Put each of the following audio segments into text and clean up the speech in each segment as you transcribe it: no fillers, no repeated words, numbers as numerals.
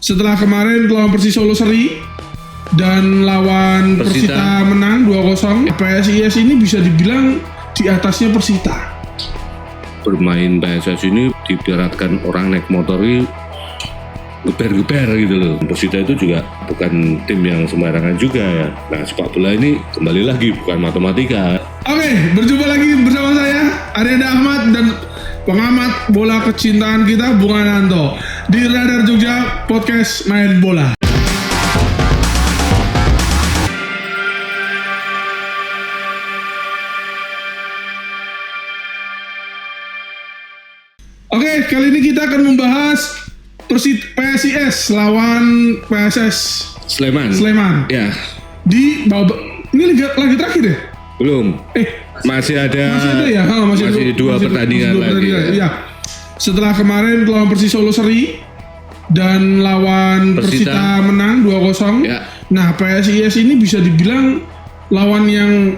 Setelah kemarin lawan Persis Solo seri dan lawan Persita menang 2-0, PSIS ini bisa dibilang di atasnya Persita. Bermain PSIS ini diberatkan orang naik motor ini geber-geber gitu loh. Persita itu juga bukan tim yang sembarangan juga ya. Nah, sepak bola ini kembali lagi bukan matematika. Oke, berjumpa lagi bersama saya Arianda Ahmad dan pengamat bola kecintaan kita Bung Ananto di Radar Jogja Podcast Main Bola. Oke, kali ini kita akan membahas PSIS lawan PSS Sleman. Ya. Di babak ini lagi terakhir ya? Belum. Masih ada ya? Masih dua pertandingan lagi. Ya. Setelah kemarin lawan Persis Solo seri dan lawan Persita menang 2-0. Ya. Nah, PSIS ini bisa dibilang lawan yang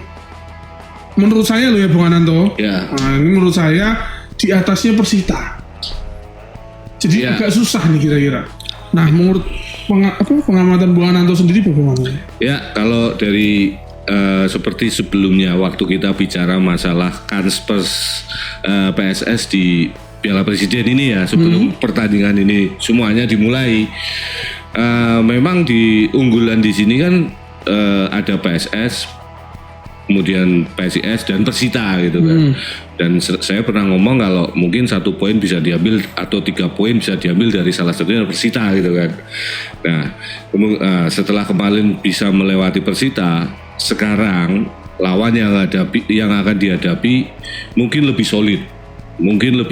menurut saya loh ya Bung Ananto. Ya. Nah, ini menurut saya di atasnya Persita. Jadi agak susah nih kira-kira. Nah, menurut pengamatan Bung Ananto sendiri bagaimana? Ya, kalau dari seperti sebelumnya waktu kita bicara masalah kans PSS di Piala Presiden ini ya, sebelum pertandingan ini semuanya dimulai, memang di unggulan di sini kan ada PSS, kemudian PSIS dan Persita gitu kan. Dan saya pernah ngomong kalau mungkin 1 poin bisa diambil atau 3 poin bisa diambil dari salah satunya Persita gitu kan. Nah, setelah kemarin bisa melewati Persita, sekarang lawan yang akan dihadapi mungkin lebih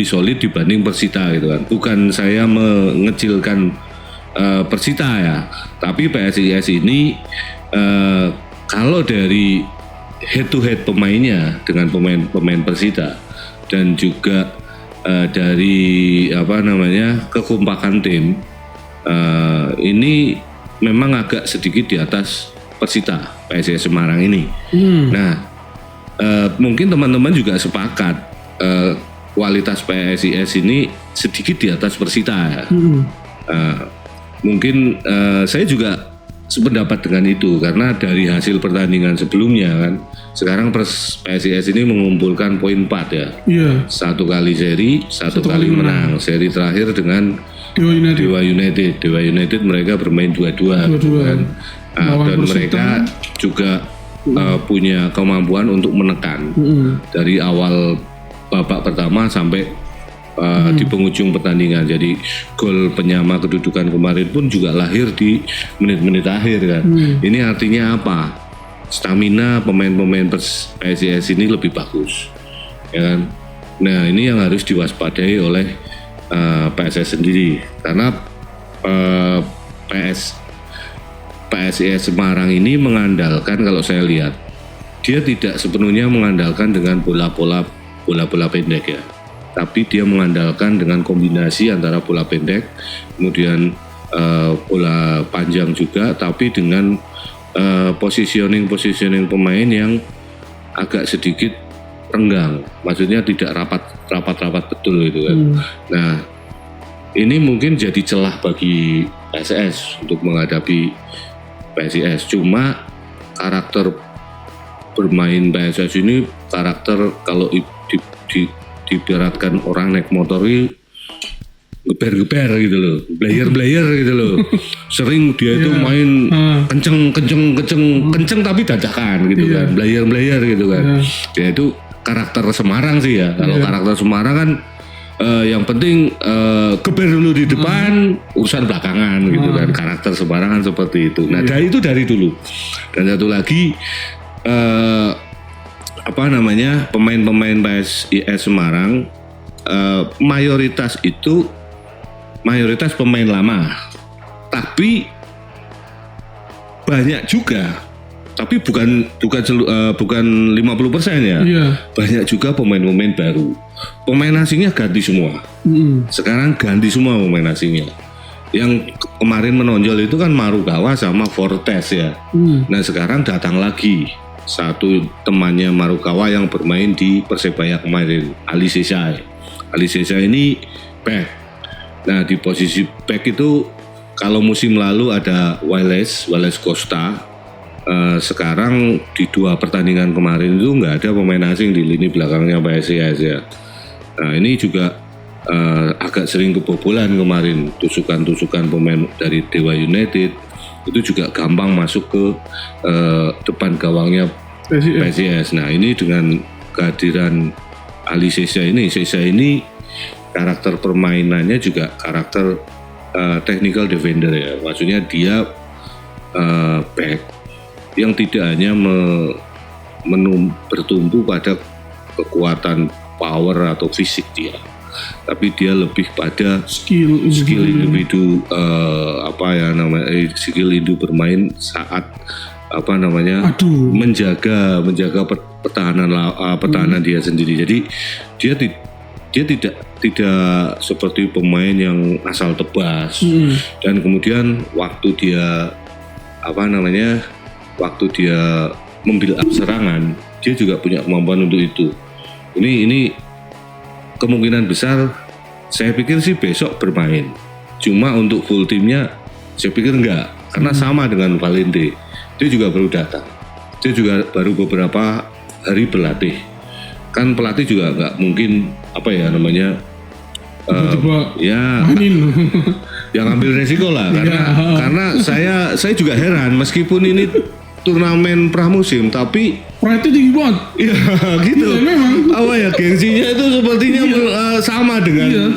solid dibanding Persita gitu kan. Bukan saya mengecilkan Persita ya, tapi PSIS ini kalau dari head to head pemainnya dengan pemain Persita dan juga dari kekompakan tim, ini memang agak sedikit di atas Persita PSIS Semarang ini. Nah, mungkin teman-teman juga sepakat kualitas PSIS ini sedikit di atas Persita ya. Mungkin saya juga sependapat dengan itu karena dari hasil pertandingan sebelumnya kan, sekarang PSIS ini mengumpulkan poin 4 ya. Iya. 1 kali seri, 1 kali menang. Seri terakhir dengan Dewa United mereka bermain 2-2 kan. Dan mereka juga punya kemampuan untuk menekan dari awal babak pertama sampai di penghujung pertandingan. Jadi gol penyama kedudukan kemarin pun juga lahir di menit-menit akhir kan. Ini artinya apa? Stamina pemain-pemain PSIS ini lebih bagus, ya kan? Nah, ini yang harus diwaspadai oleh PSIS sendiri karena PSIS Semarang ini mengandalkan, kalau saya lihat dia tidak sepenuhnya mengandalkan dengan bola pendek ya. Tapi dia mengandalkan dengan kombinasi antara bola pendek, kemudian bola panjang juga, tapi dengan positioning pemain yang agak sedikit renggang, maksudnya tidak rapat betul gitu kan. Nah, ini mungkin jadi celah bagi PSS untuk menghadapi PSIS. Cuma karakter bermain PSS ini karakter kalau diberatkan orang naik motor ini geber-geber gitu loh, blayer gitu loh. Sering dia itu main kenceng tapi dadakan gitu kan, blayer gitu kan. Dia itu karakter Semarang sih ya. Kalau karakter Semarang kan yang penting geber dulu di depan, urusan belakangan gitu kan. Karakter Semarang kan seperti itu. Nah, dari dulu. Dan satu lagi pemain-pemain PSIS Semarang mayoritas pemain lama, tapi banyak juga, tapi bukan 50% ya. Banyak juga pemain-pemain baru. Pemain asingnya ganti semua. Sekarang ganti semua pemain asingnya. Yang kemarin menonjol itu kan Marukawa sama Fortes ya. Nah, sekarang datang lagi satu temannya Marukawa yang bermain di Persebaya kemarin, Ali Sesai ini back. Nah, di posisi back itu kalau musim lalu ada Wallace Costa, sekarang di 2 pertandingan kemarin itu nggak ada pemain asing di lini belakangnya PSIS ya. Nah ini juga agak sering kebobolan kemarin, tusukan-tusukan pemain dari Dewa United itu juga gampang masuk ke depan gawangnya PSIS. Nah ini dengan kehadiran Ali Sesa ini karakter permainannya juga karakter technical defender ya. Maksudnya dia back yang tidak hanya bertumbuh pada kekuatan power atau fisik dia, tapi dia lebih pada skill individu skill individu bermain saat menjaga pertahanan dia sendiri. Jadi dia tidak seperti pemain yang asal tebas dan kemudian waktu dia membuild up serangan dia juga punya kemampuan untuk itu. Ini kemungkinan besar saya pikir sih besok bermain. Cuma untuk full timnya saya pikir enggak, karena sama dengan Valente. Dia juga baru datang. Dia juga baru beberapa hari berlatih. Kan pelatih juga enggak mungkin yang ambil resiko lah karena saya juga heran meskipun ini turnamen pramusim tapi pride-nya tinggi banget. Iya gitu. Ya, memang. Gengsinya itu sepertinya sama dengan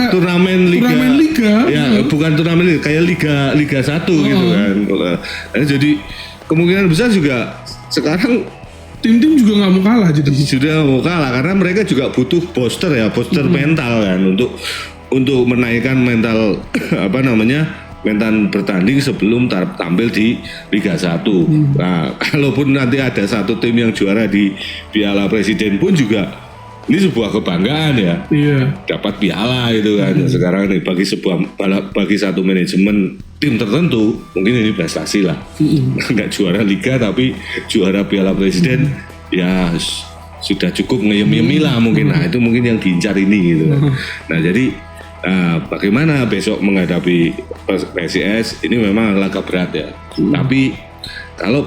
turnamen liga. Ya, bukan turnamen liga, kayak liga 1 gitu kan. Jadi kemungkinan besar juga sekarang tim-tim juga nggak mau kalah, jadi sudah mau kalah karena mereka juga butuh booster mental kan untuk menaikkan mental mental bertanding sebelum tampil di Liga 1. Nah, kalaupun nanti ada satu tim yang juara di Piala Presiden pun juga ini sebuah kebanggaan ya. Iya. Dapat piala gitu kan. Sekarang nih bagi satu manajemen tim tertentu mungkin ini prestasi lah. Nggak juara liga tapi juara Piala Presiden ya sudah cukup ngeyem-yemi lah mungkin. Nah, itu mungkin yang diincar ini gitu. Nah, jadi bagaimana besok menghadapi PSIS ini memang agak berat ya. Tapi kalau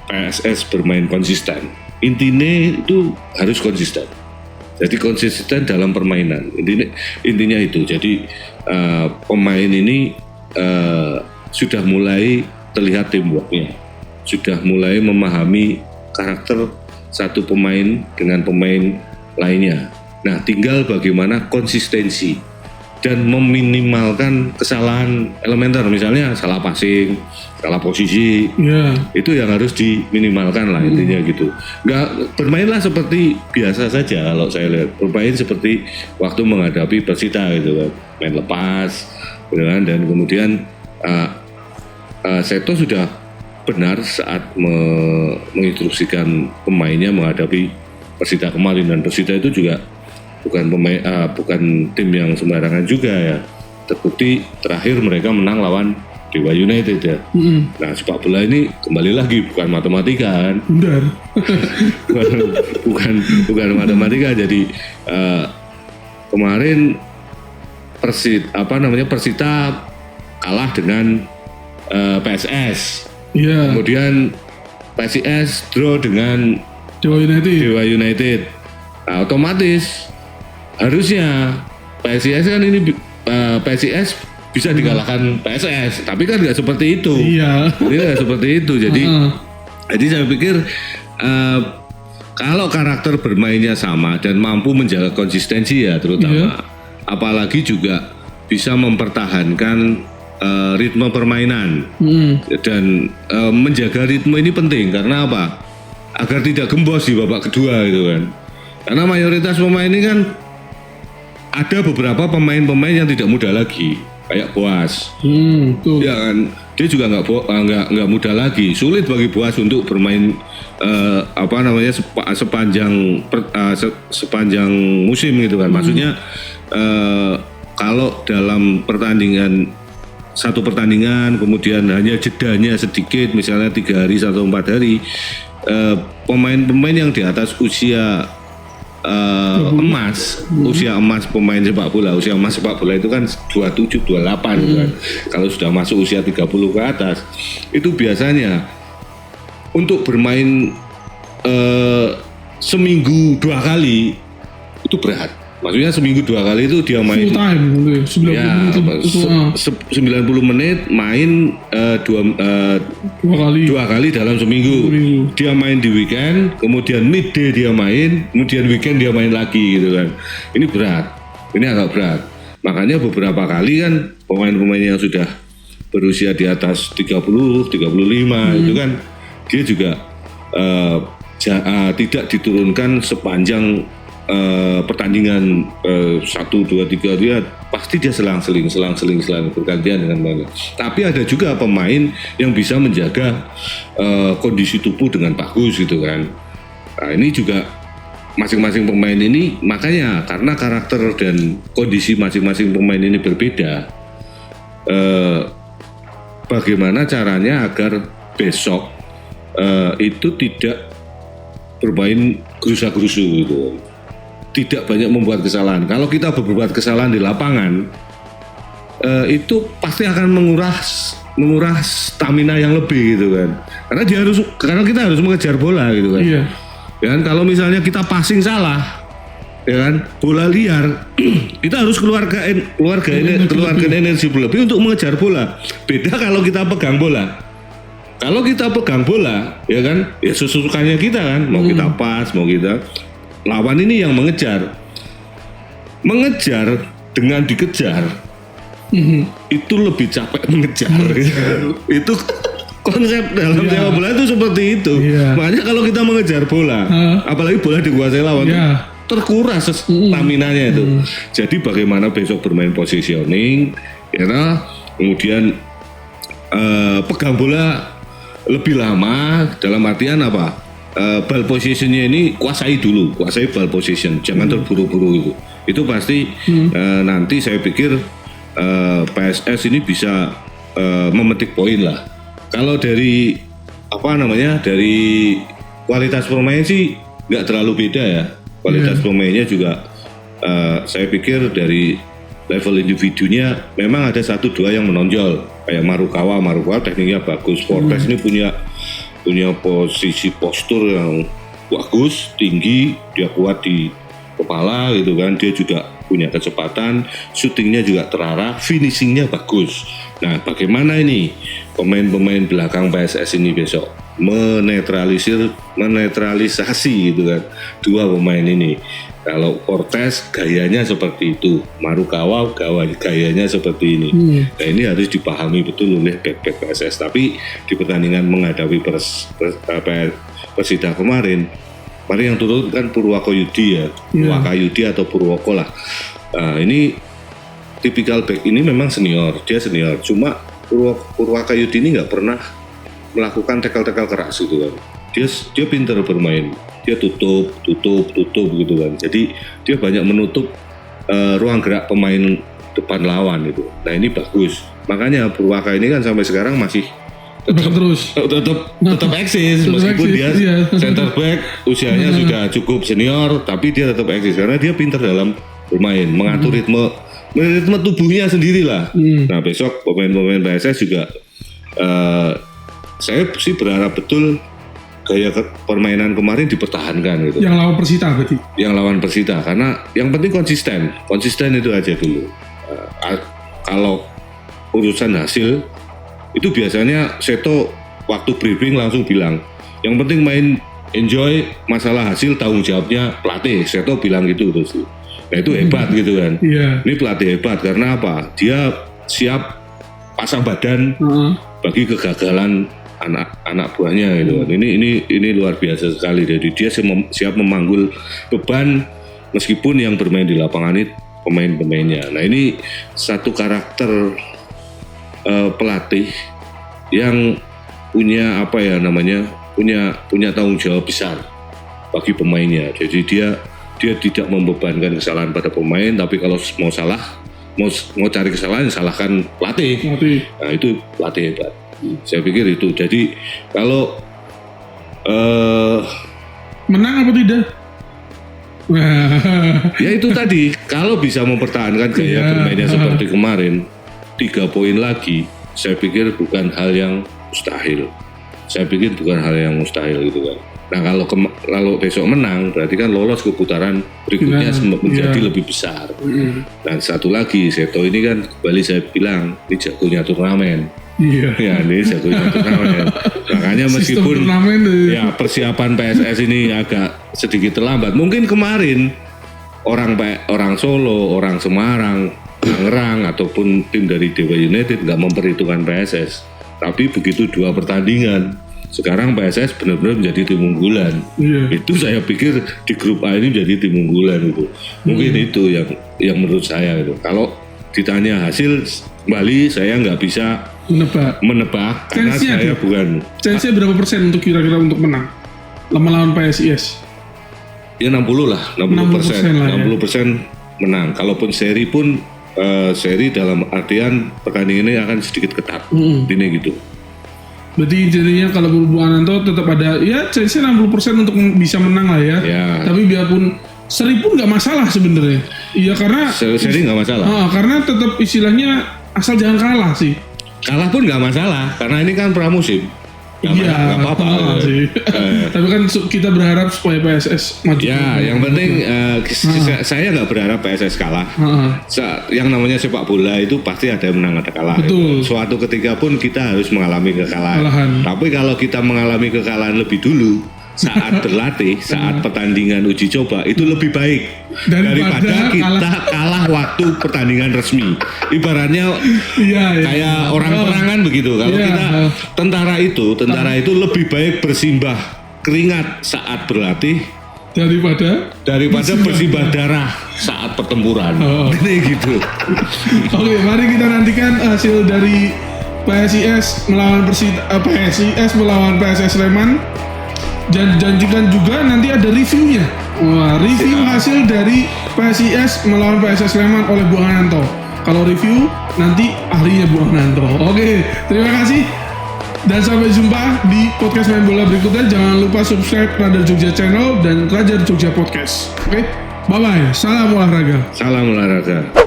PSS bermain konsisten, intinya itu harus konsisten. Jadi konsisten dalam permainan. Intinya itu. Jadi pemain ini sudah mulai terlihat teamworknya, sudah mulai memahami karakter satu pemain dengan pemain lainnya. Nah, tinggal bagaimana konsistensi dan meminimalkan kesalahan elementer, misalnya salah passing, salah posisi, itu yang harus diminimalkan lah intinya gitu. Nggak bermainlah seperti biasa saja kalau saya lihat, bermain seperti waktu menghadapi Persita gitu kan, main lepas, gitu kan, dan kemudian Seto sudah benar saat menginstruksikan pemainnya menghadapi Persita kemarin, dan Persita itu juga bukan tim yang sembarangan juga ya. Terbukti terakhir mereka menang lawan Dewa United ya. Nah, sepak bola ini kembali lagi bukan matematika kan. Benar. bukan matematika. Jadi kemarin Persita kalah dengan PSS. Iya. Kemudian PSIS draw dengan Dewa United. Nah, otomatis harusnya PSIS kan PSIS bisa dikalahkan PSS, tapi kan nggak seperti itu. Iya. Ini nggak seperti itu. Jadi saya pikir kalau karakter bermainnya sama dan mampu menjaga konsistensi ya terutama, apalagi juga bisa mempertahankan ritme permainan dan menjaga ritme ini penting karena apa? Agar tidak gembos di babak kedua gitu kan. Karena mayoritas pemain ini kan ada beberapa pemain-pemain yang tidak muda lagi, kayak Boas. Ya kan, dia juga nggak muda lagi. Sulit bagi Boas untuk bermain sepanjang musim gitu kan. Maksudnya kalau dalam satu pertandingan kemudian hanya jedanya sedikit, misalnya 3 hari atau 4 hari, pemain-pemain yang di atas usia emas, usia emas pemain sepak bola, usia emas sepak bola itu kan 27, 28 gitu kan. Kalau sudah masuk usia 30 ke atas, itu biasanya untuk bermain seminggu 2 kali itu berat. Maksudnya seminggu 2 kali itu dia main full time gitu ya, 90 menit itu 90 menit main dua kali dalam seminggu. Dia main di weekend, kemudian midday dia main, kemudian weekend dia main lagi gitu kan. Ini berat, ini agak berat. Makanya beberapa kali kan pemain-pemain yang sudah berusia di atas 30, 35 itu kan dia juga tidak diturunkan sepanjang pertandingan 1, 2, 3 dia pasti dia selang-seling bergantian dengan mana. Tapi ada juga pemain yang bisa menjaga kondisi tubuh dengan bagus gitu kan. Nah ini juga masing-masing pemain ini, makanya karena karakter dan kondisi masing-masing pemain ini berbeda, bagaimana caranya agar besok itu tidak bermain gerusa-gerusu gitu, tidak banyak membuat kesalahan. Kalau kita berbuat kesalahan di lapangan, itu pasti akan menguras stamina yang lebih gitu kan. Karena kita harus mengejar bola gitu kan. Iya. Ya kan, kalau misalnya kita passing salah, ya kan, bola liar, kita harus keluarkan energi lebih untuk mengejar bola. Beda kalau kita pegang bola. Kalau kita pegang bola, ya kan, ya sesukannya kita kan, mau kita pas, mau kita. Lawan ini yang mengejar dengan dikejar, itu lebih capek mengejar. Itu konsep dalam sepak bola itu seperti itu. Makanya kalau kita mengejar bola, apalagi bola dikuasai lawan, terkuras stamina-nya itu. Jadi bagaimana besok bermain positioning, ya, kemudian pegang bola lebih lama, dalam artian apa? Ball positionnya ini kuasai ball position, jangan terburu-buru itu. Itu pasti nanti saya pikir PSS ini bisa memetik poin lah. Kalau dari dari kualitas pemain sih nggak terlalu beda ya. Kualitas pemainnya juga saya pikir dari level individunya memang ada 1-2 yang menonjol, kayak Marukawa tekniknya bagus. Fortes ini punya posisi postur yang bagus, tinggi, dia kuat di kepala gitu kan, dia juga punya kecepatan, syutingnya juga terarah, finishingnya bagus. Nah, bagaimana ini pemain-pemain belakang PSS ini besok menetralisasi gitu kan dua pemain ini. Kalau Fortes gayanya seperti itu, Marukawa gayanya seperti ini. Nah ini harus dipahami betul oleh back-back PSS. Tapi di pertandingan menghadapi Persida kemarin yang turun kan Purwoko Yudi ya, Purwaka Yudi atau Purwoko lah. Ini tipikal back ini memang senior, dia senior. Cuma Purwaka Yudi ini nggak pernah melakukan tackle keras gitu kan. Dia pintar bermain, dia tutup gitu kan. Jadi dia banyak menutup ruang gerak pemain depan lawan itu. Nah ini bagus. Makanya Purwaka ini kan sampai sekarang masih tetap eksis meskipun dia center back usianya sudah cukup senior, tapi dia tetap eksis karena dia pintar dalam bermain, mengatur ritme tubuhnya sendirilah. Nah besok pemain-pemain PSS juga saya sih berharap betul gaya permainan kemarin dipertahankan gitu. Yang lawan Persita berarti? Yang lawan Persita, karena yang penting konsisten itu aja dulu. Kalau urusan hasil itu biasanya Seto waktu briefing langsung bilang, yang penting main enjoy, masalah hasil tanggung jawabnya pelatih. Seto bilang gitu terus. Nah itu hebat gitu kan. Ini pelatih hebat karena apa? Dia siap pasang badan bagi kegagalan anak buahnya gitu kan. Ini luar biasa sekali. Jadi dia siap memanggul beban meskipun yang bermain di lapangan itu pemain-pemainnya. Nah ini satu karakter pelatih yang punya punya tanggung jawab besar bagi pemainnya. Jadi dia tidak membebankan kesalahan pada pemain, tapi kalau mau cari kesalahan salahkan pelatih. Nah itu pelatih hebat. Saya pikir itu. Jadi kalau menang apa tidak? Ya itu tadi, kalau bisa mempertahankan gaya bermainnya seperti kemarin, 3 poin lagi, saya pikir bukan hal yang mustahil. Gitu kan. Nah kalau besok menang, berarti kan lolos ke putaran berikutnya menjadi lebih besar. Dan satu lagi, Seto ini kan kembali saya bilang, ini jagonya turnamen. Iya. Ya, ini jagonya turnamen. Makanya meskipun ya persiapan PSS ini agak sedikit terlambat. Mungkin kemarin orang Solo, orang Semarang, Tangerang ataupun tim dari Dewa United nggak memperhitungkan PSS. Tapi begitu 2 pertandingan, sekarang PSS benar-benar menjadi tim unggulan. Itu saya pikir di grup A ini menjadi tim unggulan itu. Mungkin itu yang menurut saya itu. Kalau ditanya hasil kembali, saya nggak bisa menebak karena saya bukan. Chance-nya berapa persen untuk kira-kira untuk menang melawan PSIS? Ya 60 lah, 60% menang. Kalaupun seri pun seri dalam artian pertandingan ini akan sedikit ketat. Ini gitu. Berarti jadinya kalau Bung Ananto tetap ada ya chance-nya 60% untuk bisa menang lah ya. Tapi biarpun seri pun nggak masalah sebenarnya. Iya karena seri nggak masalah. Karena tetap istilahnya asal jangan kalah sih. Kalah pun nggak masalah karena ini kan pramusim. Nggak apa-apa sih. Tapi kan kita berharap supaya PSS maju. Ya, yang penting saya nggak berharap PSS kalah. Yang namanya sepak bola itu pasti ada yang menang ada kalah. Betul. Suatu ketika pun kita harus mengalami kekalahan. Tapi kalau kita mengalami kekalahan lebih dulu saat berlatih, saat pertandingan uji coba itu lebih baik daripada kita kalah waktu pertandingan resmi. Ibaratnya kayak orang perangan begitu. Kalau kita tentara itu lebih baik bersimbah keringat saat berlatih daripada bersimbah darah saat pertempuran. Ini gitu. Oke, mari kita nantikan hasil dari PSIS melawan PSS Sleman. Dan janjikan juga nanti ada reviewnya. Review hasil dari PSIS melawan PSS Sleman oleh Bung Ananto. Kalau review nanti ahlinya Bung Ananto. Oke, terima kasih. Dan sampai jumpa di podcast main bola berikutnya. Jangan lupa subscribe Radar Jogja Channel dan Radar Jogja Podcast. Oke, bye-bye. Salam olahraga. Salam olahraga.